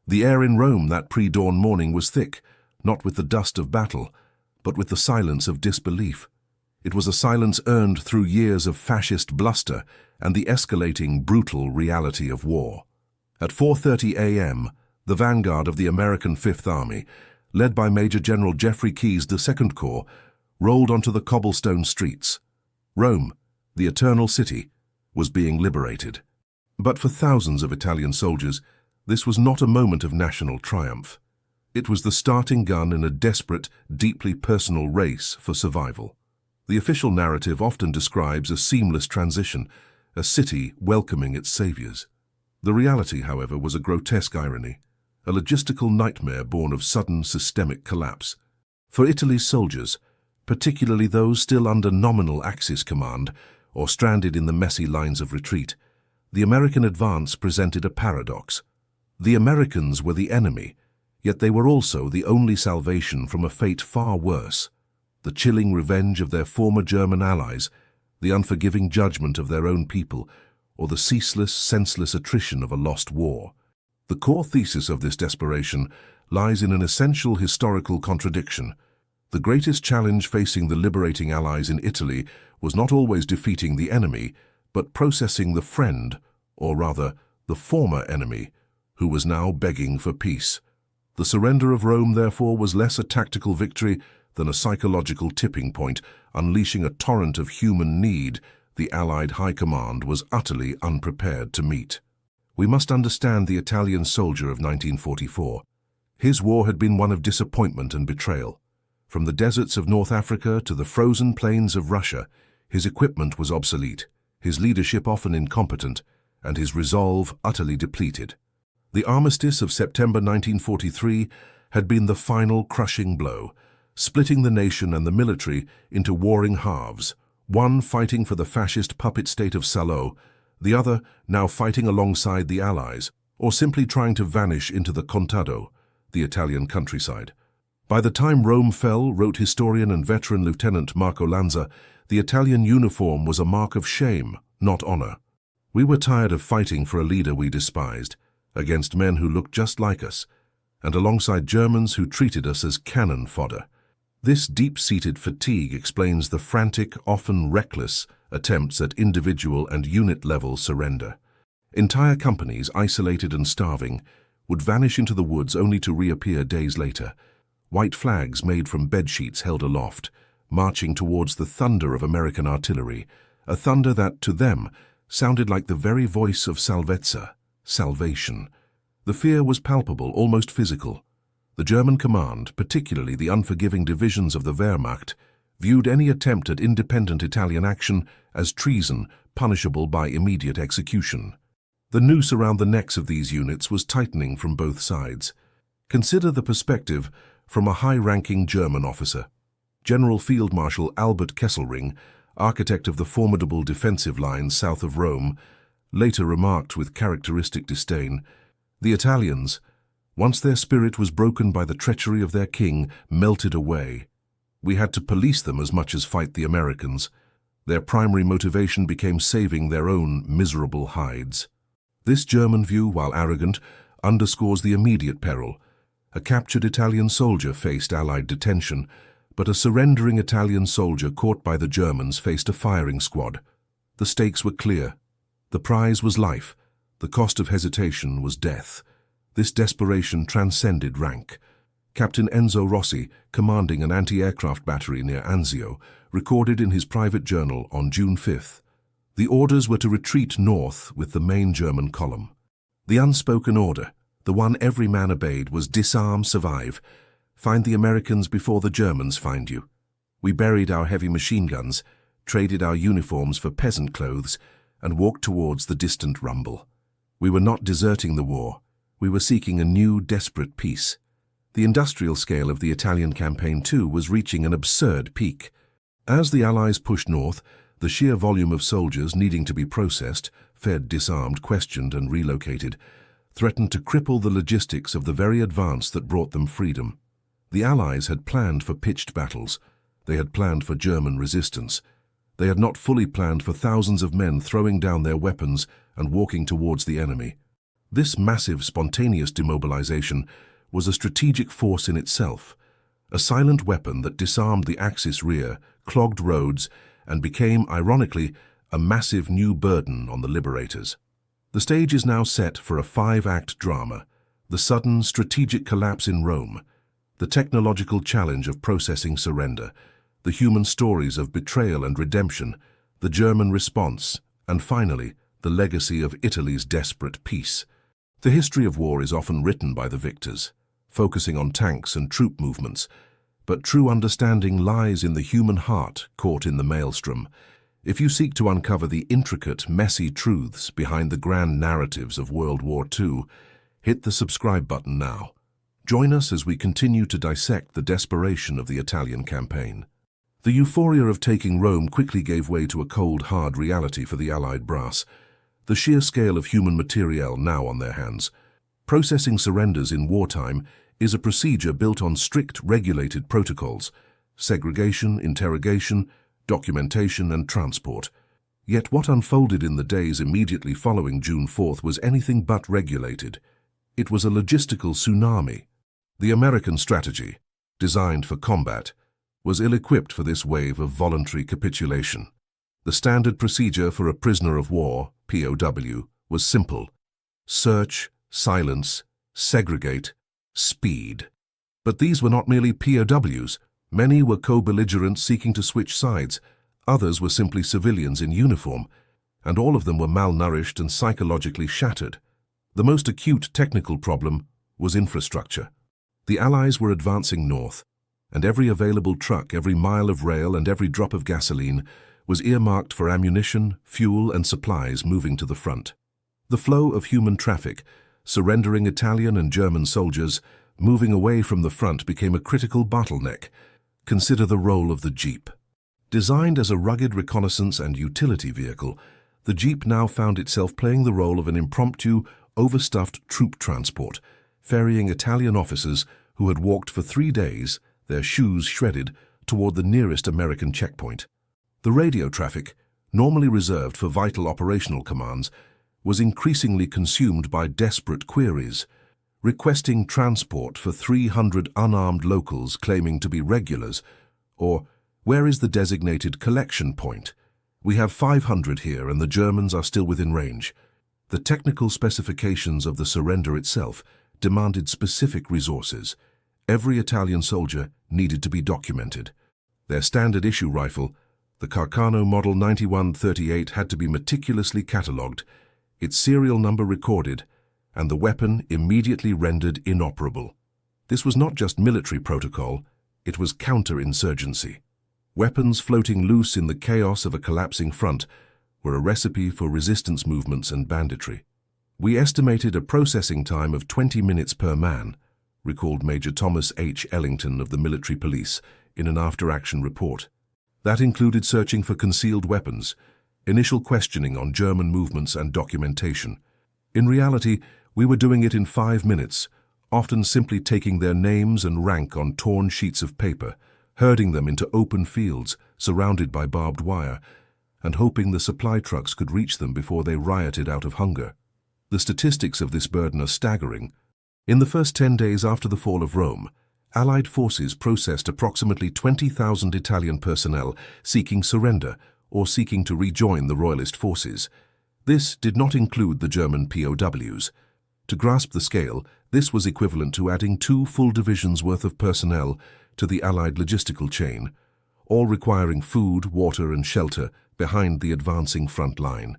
The air in Rome that pre-dawn morning was thick, not with the dust of battle, but with the silence of disbelief. It was a silence earned through years of fascist bluster and the escalating, brutal reality of war. At 4:30 a.m., the vanguard of the American Fifth Army, led by Major General Jeffrey Keyes, the Second Corps, rolled onto the cobblestone streets. Rome, the eternal city, was being liberated. But for thousands of Italian soldiers, this was not a moment of national triumph. It was the starting gun in a desperate, deeply personal race for survival. The official narrative often describes a seamless transition, a city welcoming its saviors. The reality, however, was a grotesque irony, a logistical nightmare born of sudden systemic collapse. For Italy's soldiers, particularly those still under nominal Axis command or stranded in the messy lines of retreat, the American advance presented a paradox. The Americans were the enemy, yet they were also the only salvation from a fate far worse: the chilling revenge of their former German allies, the unforgiving judgment of their own people, or the ceaseless, senseless attrition of a lost war. The core thesis of this desperation lies in an essential historical contradiction. The greatest challenge facing the liberating allies in Italy was not always defeating the enemy, but processing the friend, or rather, the former enemy, who was now begging for peace. The surrender of Rome, therefore, was less a tactical victory than a psychological tipping point, unleashing a torrent of human need the Allied High Command was utterly unprepared to meet. We must understand the Italian soldier of 1944. His war had been one of disappointment and betrayal. From the deserts of North Africa to the frozen plains of Russia, his equipment was obsolete, his leadership often incompetent, and his resolve utterly depleted. The armistice of September 1943 had been the final crushing blow, splitting the nation and the military into warring halves, one fighting for the fascist puppet state of Salo, the other now fighting alongside the Allies, or simply trying to vanish into the Contado, the Italian countryside. By the time Rome fell, wrote historian and veteran Lieutenant Marco Lanza, the Italian uniform was a mark of shame, not honor. We were tired of fighting for a leader we despised, against men who looked just like us, and alongside Germans who treated us as cannon fodder. This deep-seated fatigue explains the frantic, often reckless, attempts at individual and unit-level surrender. Entire companies, isolated and starving, would vanish into the woods only to reappear days later, white flags made from bedsheets held aloft, marching towards the thunder of American artillery, a thunder that, to them, sounded like the very voice of salvezza, salvation. The fear was palpable, almost physical. The German command, particularly the unforgiving divisions of the Wehrmacht, viewed any attempt at independent Italian action as treason, punishable by immediate execution. The noose around the necks of these units was tightening from both sides. Consider the perspective from a high-ranking German officer. General Field Marshal Albert Kesselring, architect of the formidable defensive lines south of Rome, later remarked with characteristic disdain, "The Italians, once their spirit was broken by the treachery of their king, melted away. We had to police them as much as fight the Americans. Their primary motivation became saving their own miserable hides." This German view, while arrogant, underscores the immediate peril. A captured Italian soldier faced Allied detention, but a surrendering Italian soldier caught by the Germans faced a firing squad. The stakes were clear. The prize was life. The cost of hesitation was death. This desperation transcended rank. Captain Enzo Rossi, commanding an anti-aircraft battery near Anzio, recorded in his private journal on June 5th. The orders were to retreat north with the main German column. The unspoken order, the one every man obeyed, was disarm, survive. Find the Americans before the Germans find you. We buried our heavy machine guns, traded our uniforms for peasant clothes, and walked towards the distant rumble. We were not deserting the war. We were seeking a new, desperate peace. The industrial scale of the Italian campaign, too, was reaching an absurd peak. As the Allies pushed north, the sheer volume of soldiers needing to be processed, fed, disarmed, questioned, and relocated, threatened to cripple the logistics of the very advance that brought them freedom. The Allies had planned for pitched battles. They had planned for German resistance. They had not fully planned for thousands of men throwing down their weapons and walking towards the enemy. This massive, spontaneous demobilization was a strategic force in itself, a silent weapon that disarmed the Axis rear, clogged roads, and became, ironically, a massive new burden on the liberators. The stage is now set for a 5-act drama: the sudden, strategic collapse in Rome, the technological challenge of processing surrender, the human stories of betrayal and redemption, the German response, and finally, the legacy of Italy's desperate peace. The history of war is often written by the victors, focusing on tanks and troop movements, but true understanding lies in the human heart caught in the maelstrom. If you seek to uncover the intricate, messy truths behind the grand narratives of World War II, hit the subscribe button now. Join us as we continue to dissect the desperation of the Italian campaign. The euphoria of taking Rome quickly gave way to a cold, hard reality for the Allied brass. The sheer scale of human materiel now on their hands. Processing surrenders in wartime is a procedure built on strict, regulated protocols: segregation, interrogation, documentation, and transport. Yet what unfolded in the days immediately following June 4th was anything but regulated. It was a logistical tsunami. The American strategy, designed for combat, was ill-equipped for this wave of voluntary capitulation. The standard procedure for a prisoner of war, POW, was simple: search, silence, segregate, speed. But these were not merely POWs. Many were co-belligerents seeking to switch sides. Others were simply civilians in uniform, and all of them were malnourished and psychologically shattered. The most acute technical problem was infrastructure. The Allies were advancing north, and every available truck, every mile of rail, and every drop of gasoline was earmarked for ammunition, fuel, and supplies moving to the front. The flow of human traffic, surrendering Italian and German soldiers, moving away from the front became a critical bottleneck. Consider the role of the Jeep. Designed as a rugged reconnaissance and utility vehicle, the Jeep now found itself playing the role of an impromptu, overstuffed troop transport, ferrying Italian officers who had walked for 3 days, their shoes shredded, toward the nearest American checkpoint. The radio traffic, normally reserved for vital operational commands, was increasingly consumed by desperate queries, requesting transport for 300 unarmed locals claiming to be regulars, or "Where is the designated collection point? We have 500 here and the Germans are still within range." The technical specifications of the surrender itself demanded specific resources. Every Italian soldier needed to be documented. Their standard issue rifle, the Carcano Model 9138, had to be meticulously catalogued, its serial number recorded, and the weapon immediately rendered inoperable. This was not just military protocol, it was counterinsurgency. Weapons floating loose in the chaos of a collapsing front were a recipe for resistance movements and banditry. "We estimated a processing time of 20 minutes per man," recalled Major Thomas H. Ellington of the military police in an after-action report. That included searching for concealed weapons, initial questioning on German movements and documentation. In reality, we were doing it in 5 minutes, often simply taking their names and rank on torn sheets of paper, herding them into open fields surrounded by barbed wire, and hoping the supply trucks could reach them before they rioted out of hunger. The statistics of this burden are staggering. In the first 10 days after the fall of Rome, Allied forces processed approximately 20,000 Italian personnel seeking surrender or seeking to rejoin the Royalist forces. This did not include the German POWs. To grasp the scale, this was equivalent to adding 2 full divisions' worth of personnel to the Allied logistical chain, all requiring food, water, and shelter behind the advancing front line.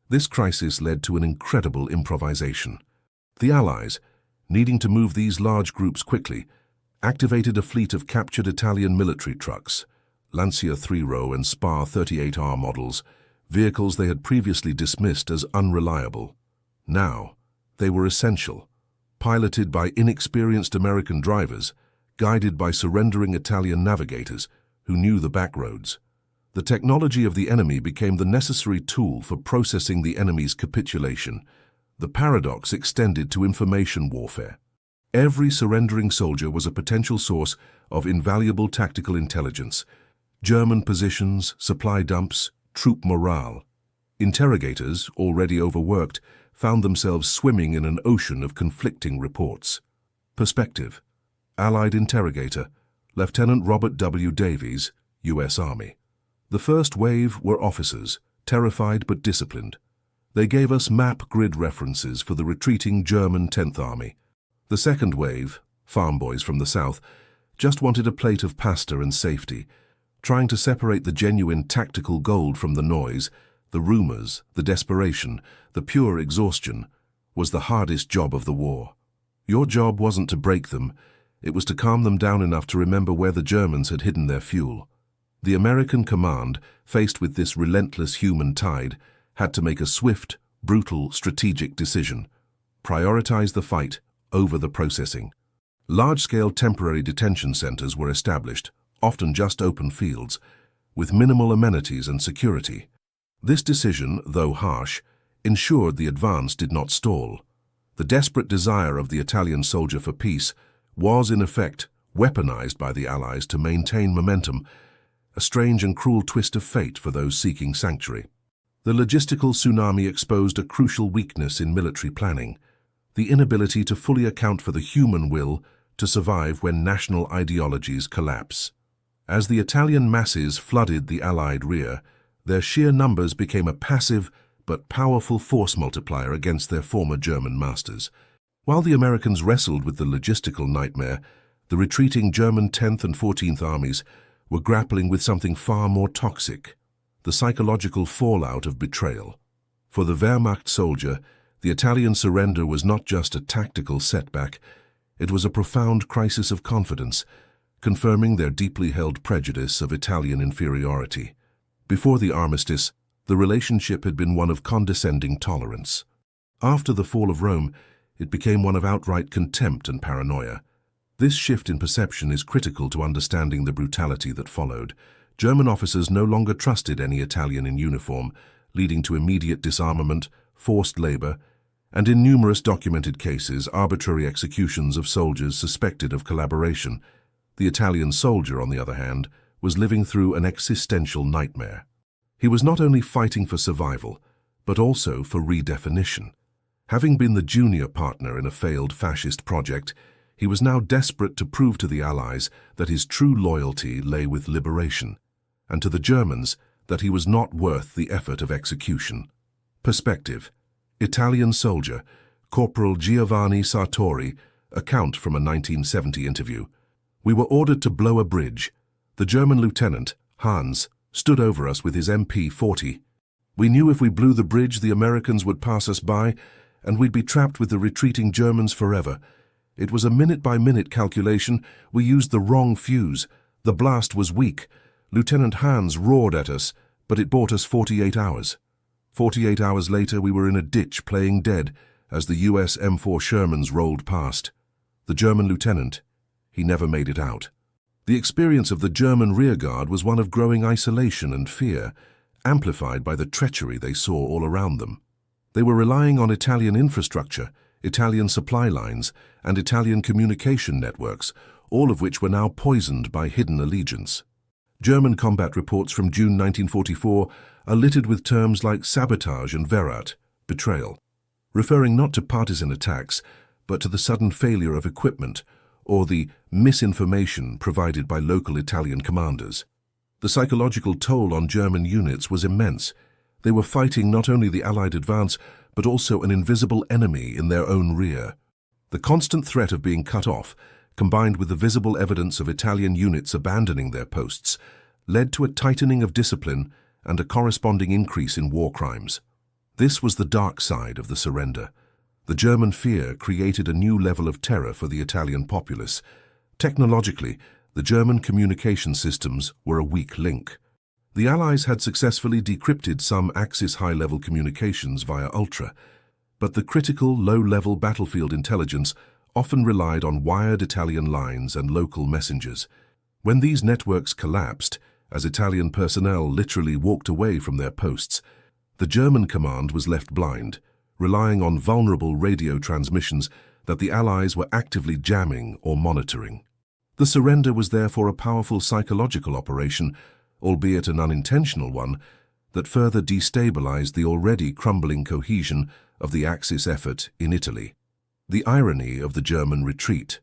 This crisis led to an incredible improvisation. The Allies, needing to move these large groups quickly, activated a fleet of captured Italian military trucks, Lancia 3-row and Spar 38R models, vehicles they had previously dismissed as unreliable. Now, they were essential, piloted by inexperienced American drivers, guided by surrendering Italian navigators who knew the backroads. The technology of the enemy became the necessary tool for processing the enemy's capitulation. The paradox extended to information warfare. Every surrendering soldier was a potential source of invaluable tactical intelligence: German positions, supply dumps, troop morale. Interrogators, already overworked, found themselves swimming in an ocean of conflicting reports. Perspective. Allied Interrogator, Lieutenant Robert W. Davies, U.S. Army. The first wave were officers, terrified but disciplined. They gave us map grid references for the retreating German 10th Army. The second wave, farm boys from the south, just wanted a plate of pasta and safety, trying to separate the genuine tactical gold from the noise, the rumors, the desperation, the pure exhaustion, was the hardest job of the war. Your job wasn't to break them, it was to calm them down enough to remember where the Germans had hidden their fuel. The American command, faced with this relentless human tide, had to make a swift, brutal, strategic decision. Prioritize the fight over the processing. Large-scale temporary detention centers were established, often just open fields, with minimal amenities and security. This decision, though harsh, ensured the advance did not stall. The desperate desire of the Italian soldier for peace was, in effect, weaponized by the Allies to maintain momentum, a strange and cruel twist of fate for those seeking sanctuary. The logistical tsunami exposed a crucial weakness in military planning, the inability to fully account for the human will to survive when national ideologies collapse. As the Italian masses flooded the Allied rear, their sheer numbers became a passive but powerful force multiplier against their former German masters. While the Americans wrestled with the logistical nightmare, the retreating German 10th and 14th armies were grappling with something far more toxic, the psychological fallout of betrayal. For the Wehrmacht soldier, the Italian surrender was not just a tactical setback, it was a profound crisis of confidence, confirming their deeply held prejudice of Italian inferiority. Before the armistice, the relationship had been one of condescending tolerance. After the fall of Rome, it became one of outright contempt and paranoia. This shift in perception is critical to understanding the brutality that followed. German officers no longer trusted any Italian in uniform, leading to immediate disarmament, forced labor, and in numerous documented cases, arbitrary executions of soldiers suspected of collaboration. The Italian soldier, on the other hand, was living through an existential nightmare. He was not only fighting for survival, but also for redefinition. Having been the junior partner in a failed fascist project, he was now desperate to prove to the Allies that his true loyalty lay with liberation, and to the Germans that he was not worth the effort of execution. Perspective. Italian soldier, Corporal Giovanni Sartori, account from a 1970 interview. We were ordered to blow a bridge. The German lieutenant, Hans, stood over us with his MP-40. We knew if we blew the bridge, the Americans would pass us by, and we'd be trapped with the retreating Germans forever. It was a minute-by-minute calculation. We used the wrong fuse. The blast was weak. Lieutenant Hans roared at us, but it bought us 48 hours. 48 hours later, we were in a ditch playing dead as the US M4 Shermans rolled past. The German lieutenant, he never made it out. The experience of the German rearguard was one of growing isolation and fear, amplified by the treachery they saw all around them. They were relying on Italian infrastructure, Italian supply lines, and Italian communication networks, all of which were now poisoned by hidden allegiance. German combat reports from June 1944 are littered with terms like sabotage and Verrat, betrayal, referring not to partisan attacks, but to the sudden failure of equipment or the misinformation provided by local Italian commanders. The psychological toll on German units was immense. They were fighting not only the Allied advance, but also an invisible enemy in their own rear. The constant threat of being cut off, combined with the visible evidence of Italian units abandoning their posts, led to a tightening of discipline and a corresponding increase in war crimes. This was the dark side of the surrender. The German fear created a new level of terror for the Italian populace. Technologically, the German communication systems were a weak link. The Allies had successfully decrypted some Axis high-level communications via Ultra, but the critical low-level battlefield intelligence often relied on wired Italian lines and local messengers. When these networks collapsed, as Italian personnel literally walked away from their posts, the German command was left blind, relying on vulnerable radio transmissions that the Allies were actively jamming or monitoring. The surrender was therefore a powerful psychological operation, albeit an unintentional one, that further destabilized the already crumbling cohesion of the Axis effort in Italy. The irony of the German retreat.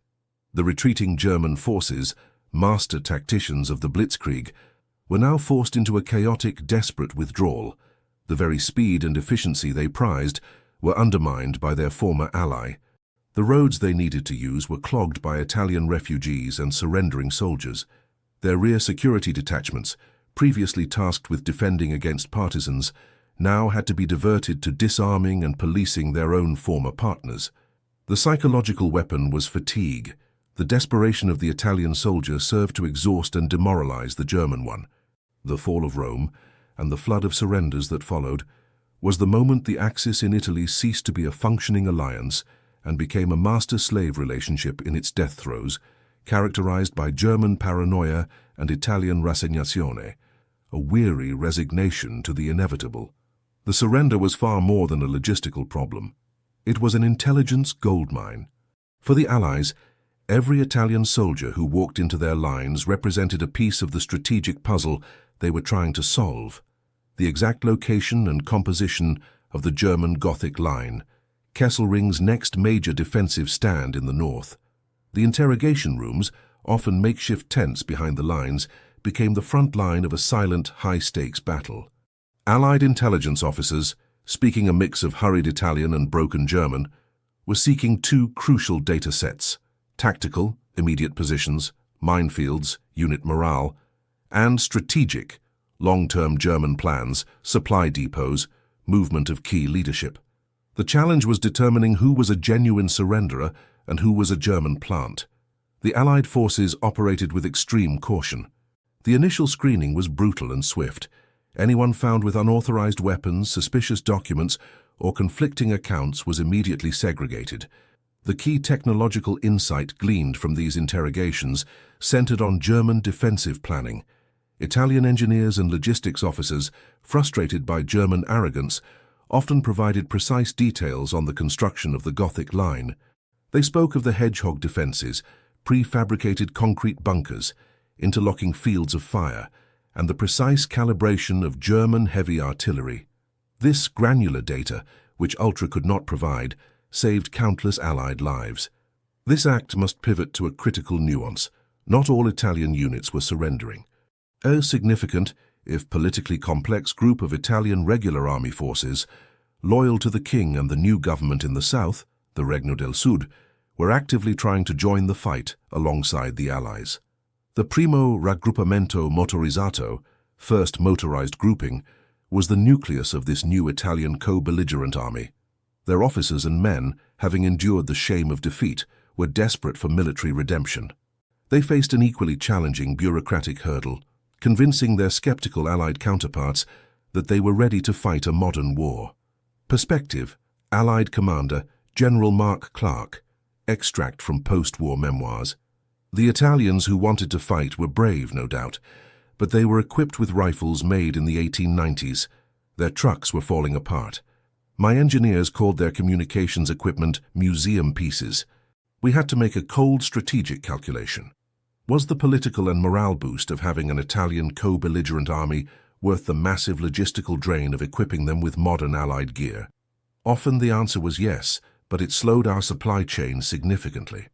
The retreating German forces, master tacticians of the Blitzkrieg, were now forced into a chaotic, desperate withdrawal. The very speed and efficiency they prized were undermined by their former ally. The roads they needed to use were clogged by Italian refugees and surrendering soldiers. Their rear security detachments, previously tasked with defending against partisans, now had to be diverted to disarming and policing their own former partners. The psychological weapon was fatigue. The desperation of the Italian soldier served to exhaust and demoralize the German one. The fall of Rome, and the flood of surrenders that followed, was the moment the Axis in Italy ceased to be a functioning alliance and became a master-slave relationship in its death throes, characterized by German paranoia and Italian rassegnazione, a weary resignation to the inevitable. The surrender was far more than a logistical problem. It was an intelligence goldmine. For the Allies, every Italian soldier who walked into their lines represented a piece of the strategic puzzle they were trying to solve. The exact location and composition of the German Gothic Line, Kesselring's next major defensive stand in the north. The interrogation rooms, often makeshift tents behind the lines, became the front line of a silent, high-stakes battle. Allied intelligence officers, speaking a mix of hurried Italian and broken German, were seeking two crucial data sets: tactical, immediate positions, minefields, unit morale, and strategic, long-term German plans, supply depots, movement of key leadership. The challenge was determining who was a genuine surrenderer and who was a German plant. The Allied forces operated with extreme caution. The initial screening was brutal and swift. Anyone found with unauthorized weapons, suspicious documents, or conflicting accounts was immediately segregated. The key technological insight gleaned from these interrogations centered on German defensive planning. Italian engineers and logistics officers, frustrated by German arrogance, often provided precise details on the construction of the Gothic Line. They spoke of the hedgehog defenses, prefabricated concrete bunkers, interlocking fields of fire, and the precise calibration of German heavy artillery. This granular data, which Ultra could not provide, saved countless Allied lives. This act must pivot to a critical nuance. Not all Italian units were surrendering. A significant, if politically complex, group of Italian regular army forces, loyal to the king and the new government in the south, the Regno del Sud, were actively trying to join the fight alongside the Allies. The Primo Raggruppamento Motorizzato, first motorized grouping, was the nucleus of this new Italian co-belligerent army. Their officers and men, having endured the shame of defeat, were desperate for military redemption. They faced an equally challenging bureaucratic hurdle, convincing their skeptical Allied counterparts that they were ready to fight a modern war. Perspective, Allied commander General Mark Clark, extract from post-war memoirs. The Italians who wanted to fight were brave, no doubt, but they were equipped with rifles made in the 1890s. Their trucks were falling apart. My engineers called their communications equipment museum pieces. We had to make a cold strategic calculation. Was the political and morale boost of having an Italian co-belligerent army worth the massive logistical drain of equipping them with modern Allied gear? Often the answer was yes, but it slowed our supply chain significantly.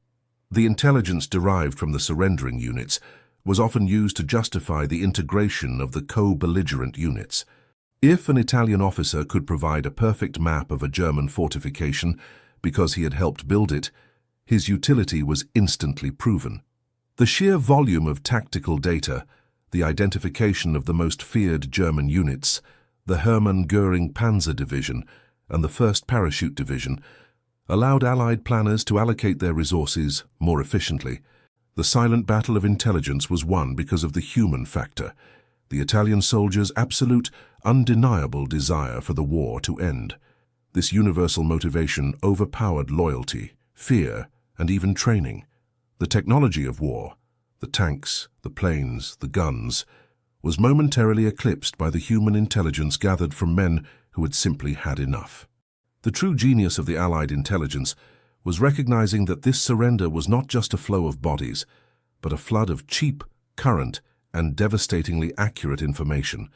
The intelligence derived from the surrendering units was often used to justify the integration of the co-belligerent units. If an Italian officer could provide a perfect map of a German fortification because he had helped build it, his utility was instantly proven. The sheer volume of tactical data, the identification of the most feared German units, the Hermann Göring Panzer Division and the 1st Parachute Division, allowed Allied planners to allocate their resources more efficiently. The silent battle of intelligence was won because of the human factor, the Italian soldiers' absolute, undeniable desire for the war to end. This universal motivation overpowered loyalty, fear, and even training. The technology of war, the tanks, the planes, the guns, was momentarily eclipsed by the human intelligence gathered from men who had simply had enough. The true genius of the Allied intelligence was recognizing that this surrender was not just a flow of bodies, but a flood of cheap, current, and devastatingly accurate information.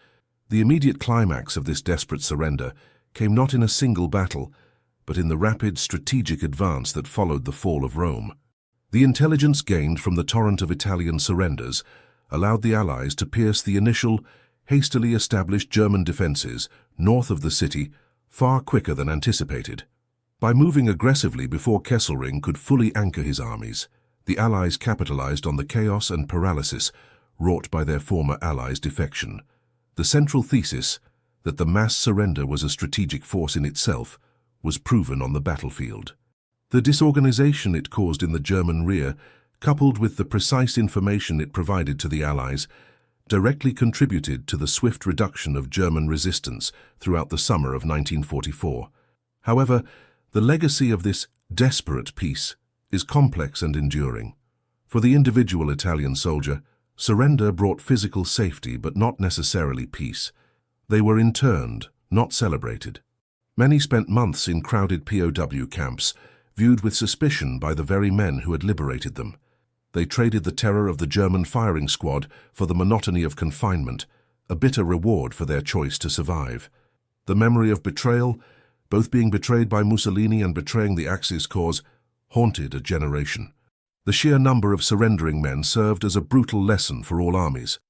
The immediate climax of this desperate surrender came not in a single battle, but in the rapid strategic advance that followed the fall of Rome. The intelligence gained from the torrent of Italian surrenders allowed the Allies to pierce the initial, hastily established German defenses north of the city far quicker than anticipated. By moving aggressively before Kesselring could fully anchor his armies, the Allies capitalized on the chaos and paralysis wrought by their former allies' defection. The central thesis, that the mass surrender was a strategic force in itself, was proven on the battlefield. The disorganization it caused in the German rear, coupled with the precise information it provided to the Allies, directly contributed to the swift reduction of German resistance throughout the summer of 1944. However, the legacy of this desperate peace is complex and enduring. For the individual Italian soldier, surrender brought physical safety but not necessarily peace. They were interned, not celebrated. Many spent months in crowded POW camps, viewed with suspicion by the very men who had liberated them. They traded the terror of the German firing squad for the monotony of confinement, a bitter reward for their choice to survive. The memory of betrayal, both being betrayed by Mussolini and betraying the Axis cause, haunted a generation. The sheer number of surrendering men served as a brutal lesson for all armies.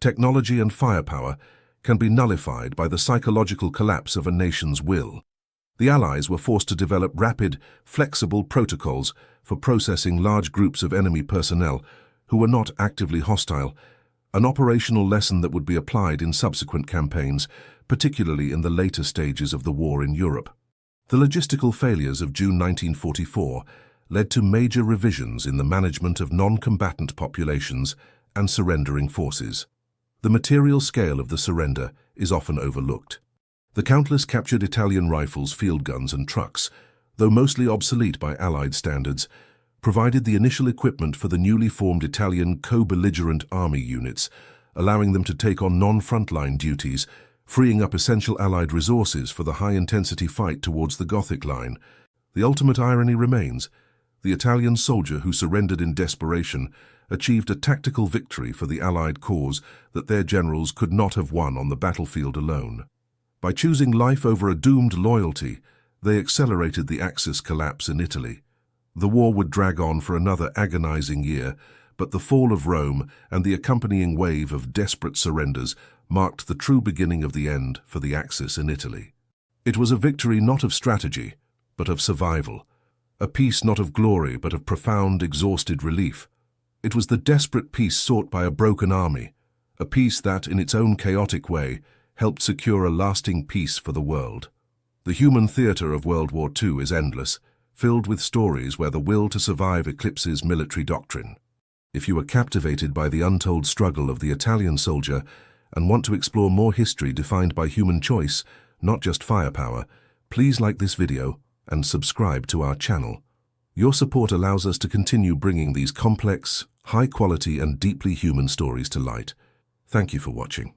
Technology and firepower can be nullified by the psychological collapse of a nation's will. The Allies were forced to develop rapid, flexible protocols for processing large groups of enemy personnel who were not actively hostile, an operational lesson that would be applied in subsequent campaigns, particularly in the later stages of the war in Europe. The logistical failures of June 1944 led to major revisions in the management of non-combatant populations and surrendering forces. The material scale of the surrender is often overlooked. The countless captured Italian rifles, field guns and trucks, though mostly obsolete by Allied standards, provided the initial equipment for the newly formed Italian co-belligerent army units, allowing them to take on non-frontline duties, freeing up essential Allied resources for the high-intensity fight towards the Gothic Line. The ultimate irony remains: the Italian soldier who surrendered in desperation achieved a tactical victory for the Allied cause that their generals could not have won on the battlefield alone. By choosing life over a doomed loyalty, they accelerated the Axis collapse in Italy. The war would drag on for another agonizing year, but the fall of Rome and the accompanying wave of desperate surrenders marked the true beginning of the end for the Axis in Italy. It was a victory not of strategy, but of survival. A peace not of glory, but of profound, exhausted relief. It was the desperate peace sought by a broken army, a peace that, in its own chaotic way, helped secure a lasting peace for the world. The human theater of World War II is endless, filled with stories where the will to survive eclipses military doctrine. If you are captivated by the untold struggle of the Italian soldier and want to explore more history defined by human choice, not just firepower, please like this video and subscribe to our channel. Your support allows us to continue bringing these complex, high-quality and deeply human stories to light. Thank you for watching.